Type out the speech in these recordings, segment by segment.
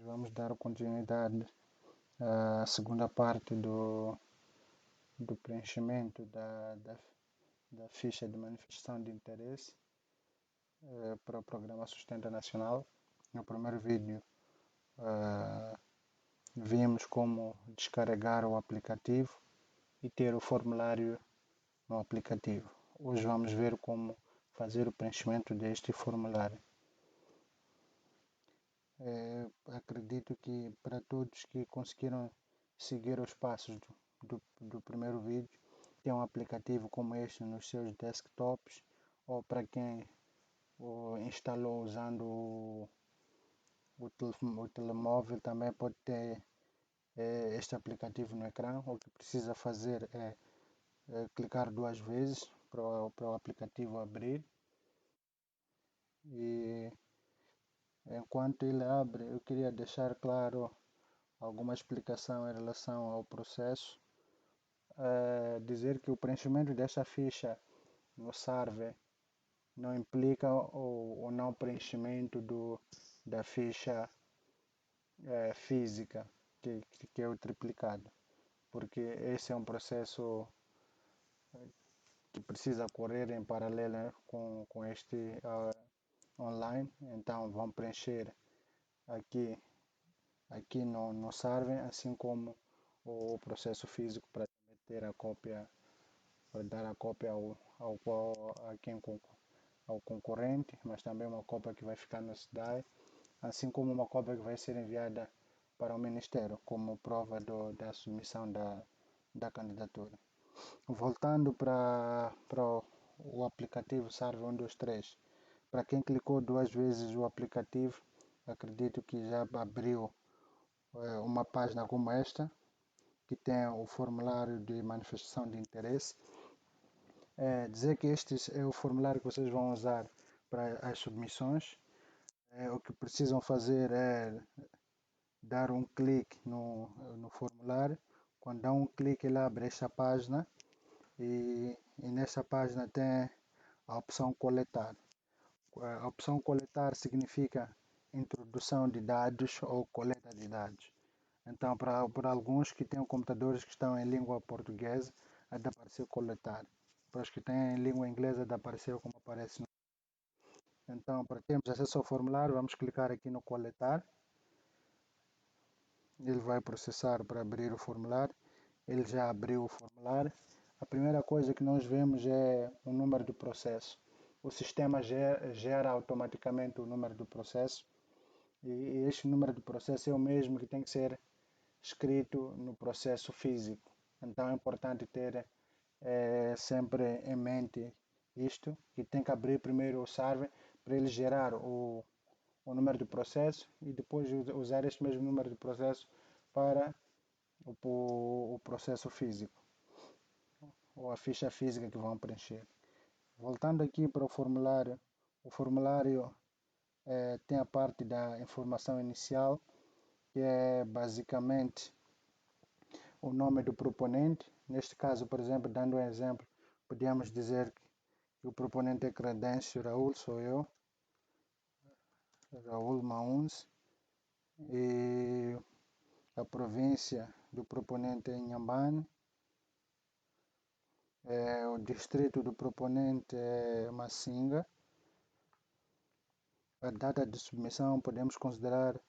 Vamos dar continuidade à segunda parte do preenchimento da ficha de manifestação de interesse para o Programa Sustenta Nacional. No primeiro vídeo vimos como descarregar o aplicativo e ter o formulário no aplicativo. Hoje vamos ver como fazer o preenchimento deste formulário. Acredito que para todos que conseguiram seguir os passos do primeiro vídeo, tem um aplicativo como este nos seus desktops, ou para quem o instalou usando o telemóvel, também pode ter este aplicativo no ecrã. O que precisa fazer é clicar duas vezes para o aplicativo abrir, e enquanto ele abre, eu queria deixar claro alguma explicação em relação ao processo. Dizer que o preenchimento desta ficha no Server não implica o não preenchimento da ficha física, que é o triplicado, porque esse é um processo que precisa correr em paralelo com este online. Então vão preencher aqui no Server, assim como o processo físico, para ter a cópia, para dar a cópia ao concorrente, mas também uma cópia que vai ficar no SDAI, assim como uma cópia que vai ser enviada para o Ministério como prova da submissão da candidatura. Voltando para o aplicativo Server 123, para quem clicou duas vezes o aplicativo, acredito que já abriu uma página como esta, que tem o formulário de manifestação de interesse. Dizer que este é o formulário que vocês vão usar para as submissões. O que precisam fazer é dar um clique no formulário. Quando dá um clique, ele abre esta página, e nesta página tem a opção coletar. A opção coletar significa introdução de dados ou coleta de dados. Então, para alguns que têm computadores que estão em língua portuguesa, é de aparecer coletar. Para os que têm em língua inglesa, é de aparecer como aparece. Então, para termos acesso ao formulário, vamos clicar aqui no coletar. Ele vai processar para abrir o formulário. Ele já abriu o formulário. A primeira coisa que nós vemos é o número do processo. O sistema gera automaticamente o número do processo, e este número do processo é o mesmo que tem que ser escrito no processo físico. Então é importante ter sempre em mente isto, que tem que abrir primeiro o server para ele gerar o número do processo, e depois usar este mesmo número de processo para o processo físico, ou a ficha física que vão preencher. Voltando aqui para o formulário tem a parte da informação inicial, que é basicamente o nome do proponente. Neste caso, por exemplo, dando um exemplo, podíamos dizer que o proponente é Credêncio Raul, sou eu, Raul Mauns, e a província do proponente é Inhambane, o distrito do proponente é Massinga. A data de submissão podemos considerar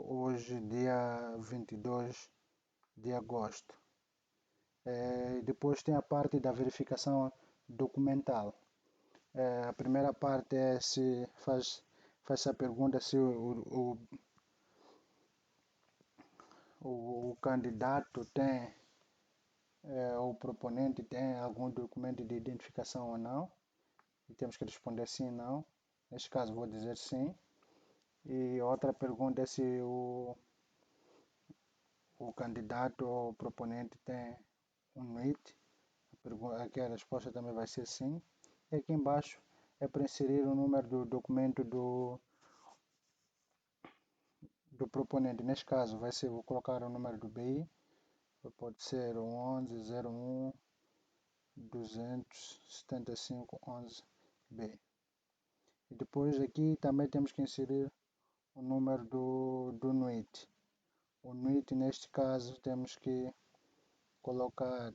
hoje, dia 22 de agosto. Depois tem a parte da verificação documental. A primeira parte é se faz a pergunta se o candidato tem, o proponente tem algum documento de identificação ou não, e temos que responder sim ou não. Neste caso vou dizer sim. E outra pergunta é se o candidato ou proponente tem um NIT. Aqui a resposta também vai ser sim. E aqui embaixo é para inserir o número do documento do proponente. Neste caso vou colocar o número do BI, pode ser o 1101 275 11B. E depois aqui também temos que inserir o número do NUIT. O NUIT, neste caso, temos que colocar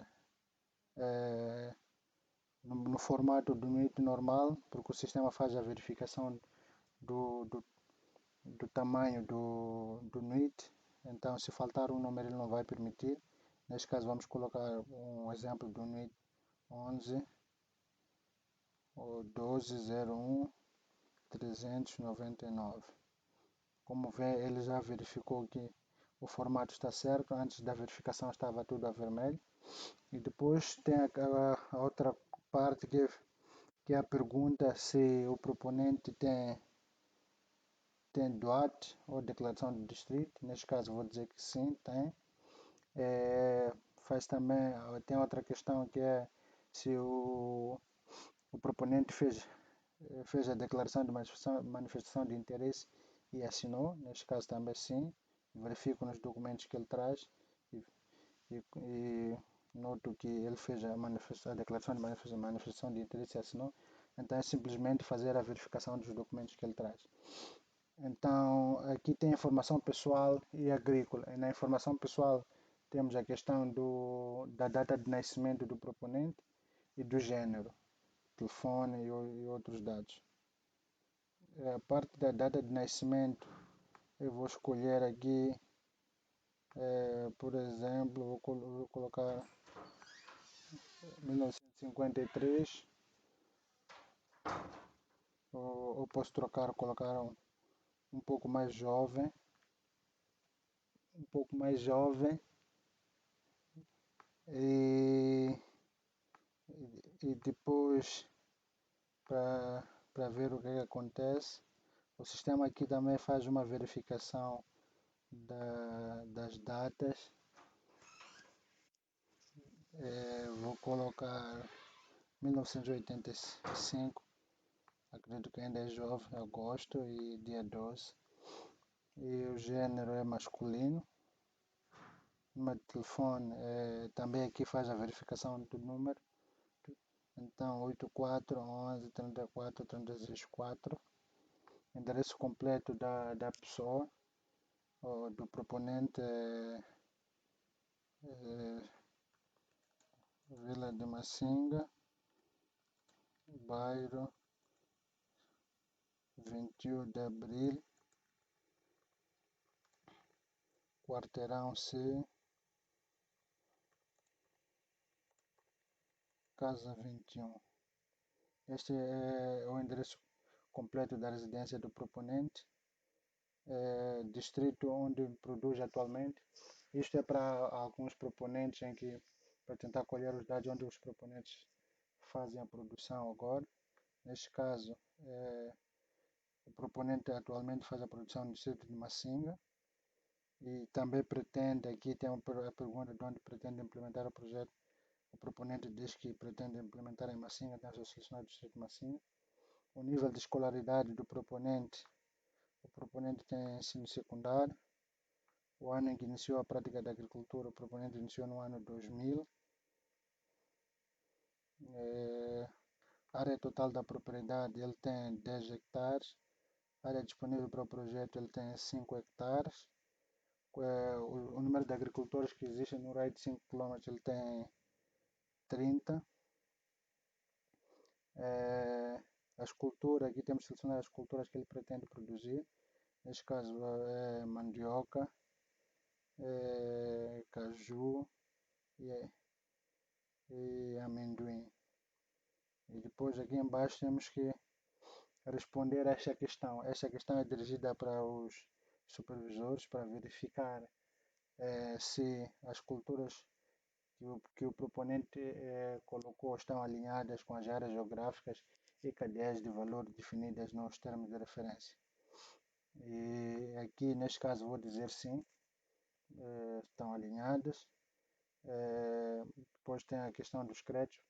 no formato do NUIT normal, porque o sistema faz a verificação do, do, do tamanho do NUIT. Então, se faltar um número, ele não vai permitir. Neste caso, vamos colocar um exemplo do NUIT 11 ou 1201 399. Como vê, ele já verificou que o formato está certo. Antes da verificação estava tudo a vermelho. E depois tem a outra parte que é a pergunta se o proponente tem DOT ou declaração de distrito. Neste caso vou dizer que sim, tem. Faz também, tem outra questão que é se o proponente fez a declaração de manifestação de interesse e assinou. Neste caso também sim. Verifico nos documentos que ele traz e noto que ele fez a declaração de manifestação de interesse e assinou. Então é simplesmente fazer a verificação dos documentos que ele traz. Então aqui tem informação pessoal e agrícola. E na informação pessoal temos a questão da data de nascimento do proponente e do gênero, telefone e outros dados. A parte da data de nascimento eu vou escolher aqui, por exemplo, vou colocar 1953, ou posso colocar um pouco mais jovem, e, e depois para ver o que acontece. O sistema aqui também faz uma verificação das datas. Vou colocar 1985, acredito que ainda é jovem, agosto e dia 12. E o gênero é masculino. O número de telefone também aqui faz a verificação do número. Então 84 11 34 364. Endereço completo da pessoa ou do proponente Vila de Macinga, bairro 21 de Abril, quarteirão C, casa 21. Este é o endereço completo da residência do proponente, distrito onde produz atualmente. Isto é para alguns proponentes para tentar colher os dados onde os proponentes fazem a produção agora. Neste caso, o proponente atualmente faz a produção no distrito de Macinga e também pretende, aqui tem a pergunta de onde pretende implementar o projeto. O proponente diz que pretende implementar em Macinga, tem selecionado o distrito de Macinga. O nível de escolaridade do proponente, o proponente tem ensino secundário. O ano em que iniciou a prática da agricultura, o proponente iniciou no ano 2000. Área total da propriedade, ele tem 10 hectares. Área disponível para o projeto, ele tem 5 hectares. O número de agricultores que existem no raio de 5 km, ele tem 30. As culturas, aqui temos selecionado as culturas que ele pretende produzir. Neste caso é mandioca, caju e amendoim. E depois aqui embaixo temos que responder a esta questão. Esta questão é dirigida para os supervisores para verificar se as culturas que o proponente colocou estão alinhadas com as áreas geográficas e cadeias de valor definidas nos termos de referência. E aqui neste caso vou dizer sim, estão alinhadas. Depois tem a questão dos créditos,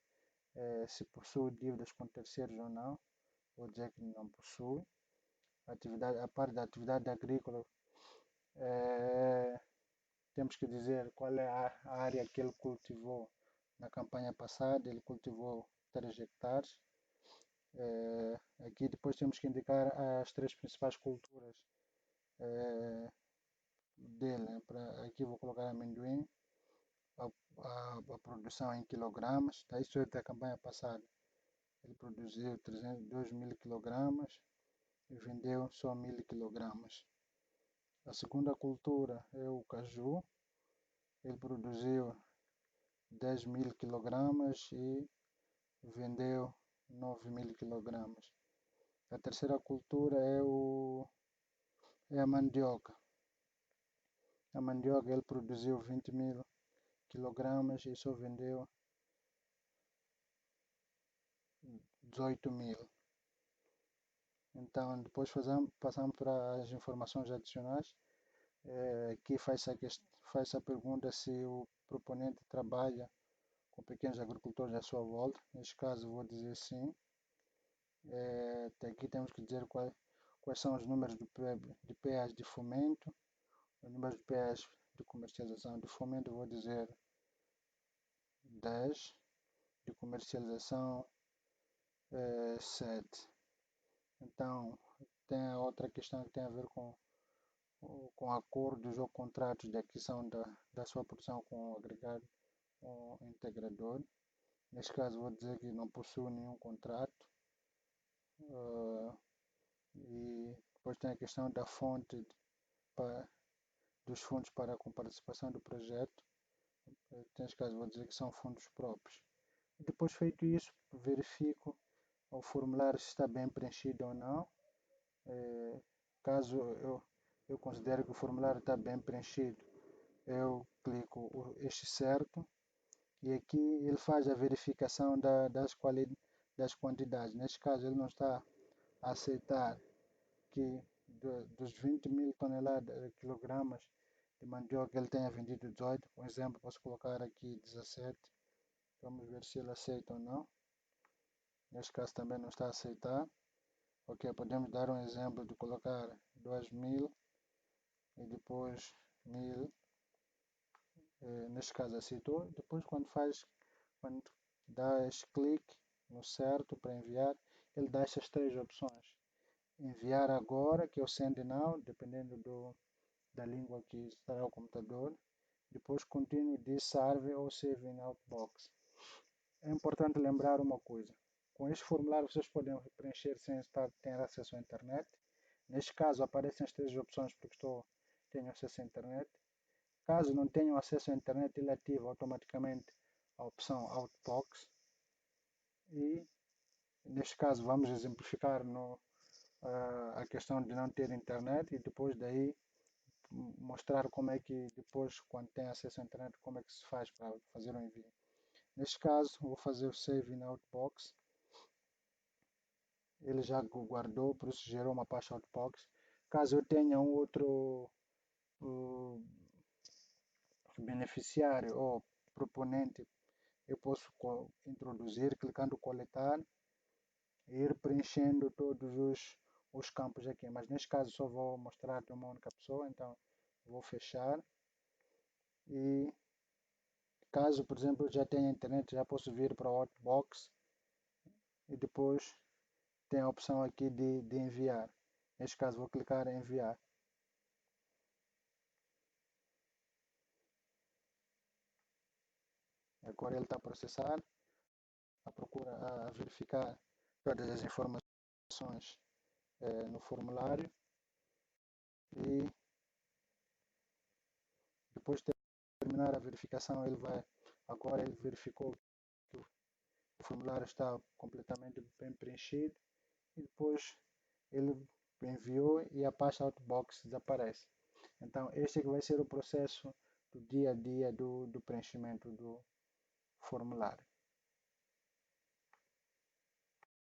se possui dívidas com terceiros ou não. Vou dizer que não possui. A parte da atividade agrícola, temos que dizer qual é a área que ele cultivou na campanha passada. Ele cultivou 3 hectares. Aqui depois temos que indicar as 3 principais culturas dele, né? Aqui vou colocar amendoim, a produção em quilogramas, tá? Isso é da campanha passada. Ele produziu 2.000 quilogramas e vendeu só 1.000 quilogramas. A segunda cultura é o caju. Ele produziu 10.000 quilogramas e vendeu 9.000 quilogramas. A terceira cultura é a mandioca. A mandioca ele produziu 20.000 quilogramas e só vendeu 18.000. Então, depois passamos para as informações adicionais. Aqui faz a pergunta se o proponente trabalha com pequenos agricultores à sua volta. Neste caso, vou dizer sim. Aqui temos que dizer quais são os números de PAs de fomento, os números de PAs de comercialização. De fomento, vou dizer 10, de comercialização 7. Então, tem a outra questão que tem a ver com acordos ou contratos de aquisição da sua produção com o agregado ou integrador. Neste caso, vou dizer que não possui nenhum contrato. E depois tem a questão da fonte dos fundos para com participação do projeto. Neste caso, vou dizer que são fundos próprios. E depois, feito isso, verifico o formulário se está bem preenchido ou não. Caso eu considere que o formulário está bem preenchido, eu clico este certo e aqui ele faz a verificação das quantidades. Neste caso, ele não está a aceitar que dos 20.000 toneladas, quilogramas de mandioca, ele tenha vendido 18. Por exemplo, posso colocar aqui 17. Vamos ver se ele aceita ou não. Neste caso também não está a aceitar. Ok, podemos dar um exemplo de colocar 2.000 e depois 1.000. Neste caso aceitou. Depois quando dá este clique no certo para enviar, ele dá essas três opções. Enviar agora, que é o send now, dependendo da língua que estará o computador. Depois continue this survey ou save in outbox. É importante lembrar uma coisa. Com este formulário vocês podem preencher sem ter acesso à internet. Neste caso aparecem as três opções porque tenho acesso à internet. Caso não tenham acesso à internet, ele ativa automaticamente a opção Outbox. E neste caso vamos exemplificar a questão de não ter internet e depois daí mostrar como é que depois, quando tem acesso à internet, como é que se faz para fazer o envio. Neste caso, vou fazer o Save in Outbox. Ele já guardou, por isso gerou uma pasta Outbox. Caso eu tenha um outro beneficiário ou proponente, eu posso introduzir, clicando coletar e ir preenchendo todos os campos aqui. Mas neste caso só vou mostrar de uma única pessoa, então vou fechar. E caso, por exemplo, eu já tenha internet, já posso vir para o Outbox e depois tem a opção aqui de enviar. Neste caso vou clicar em enviar. Agora ele está a processar, a verificar todas as informações no formulário e depois de terminar a verificação, agora ele verificou que o formulário está completamente bem preenchido e depois ele enviou e a pasta Outbox desaparece. Então este vai ser o processo do dia a dia do preenchimento do formulário.